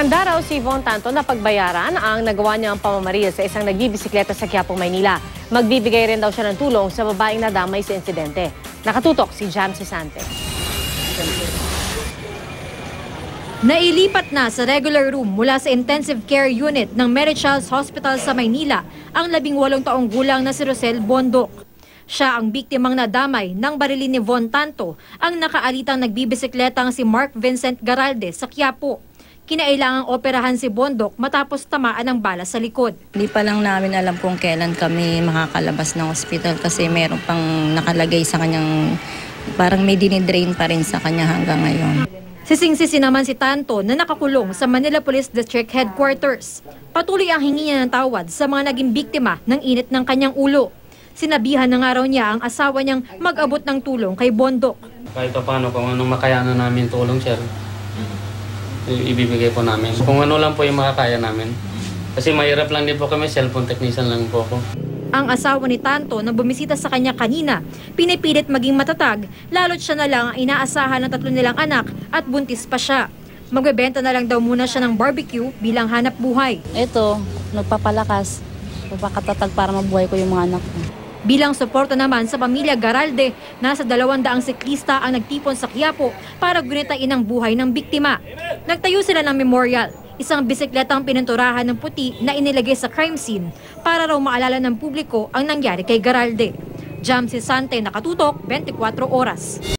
Handa raw si Von Tanto na pagbayaran ang nagawa niyang pamamaril sa isang nagbibisikleta sa Quiapo, Maynila. Magbibigay rin daw siya ng tulong sa babaeng nadamay sa insidente. Nakatutok si Jam Sisante. Nailipat na sa regular room mula sa intensive care unit ng Mary Child's Hospital sa Maynila ang 18 taong gulang na si Rosel Bondok. Siya ang biktimang nadamay ng barilin ni Von Tanto, ang nakaalitang nagbibisikletang si Mark Vincent Garalde sa Quiapo. Kinailangang operahan si Bondok matapos tamaan ng bala sa likod. Hindi pa lang namin alam kung kailan kami makakalabas ng ospital kasi meron pang nakalagay sa kanyang, parang may dinidrain pa rin sa kanya hanggang ngayon. Sising-sisi naman si Tanto na nakakulong sa Manila Police District Headquarters. Patuloy ang hingi niya ng tawad sa mga naging biktima ng init ng kanyang ulo. Sinabihan na nga raw niya ang asawa niyang mag-abot ng tulong kay Bondok. Kahit paano kung anong makayanan namin tulong, sir, ibibigay po namin. Kung ano lang po yung makakaya namin. Kasi mahirap lang din po kami, cellphone technician lang po ako. Ang asawa ni Tanto na bumisita sa kanya kanina, pinipilit maging matatag, lalo't siya na lang ang inaasahan ng 3 nilang anak at buntis pa siya. Magbebenta na lang daw muna siya ng barbecue bilang hanap buhay. Ito, nagpapalakas, magpakatatag para mabuhay ko yung mga anak ko. Bilang suporta naman sa pamilya Garalde, nasa 200 siklista ang nagtipon sa Quiapo para gunitain ang buhay ng biktima. Nagtayo sila ng memorial, isang bisikletang pininturahan ng puti na inilagay sa crime scene para raw maalala ng publiko ang nangyari kay Garalde. Jam Sisante, Nakatutok, 24 Oras.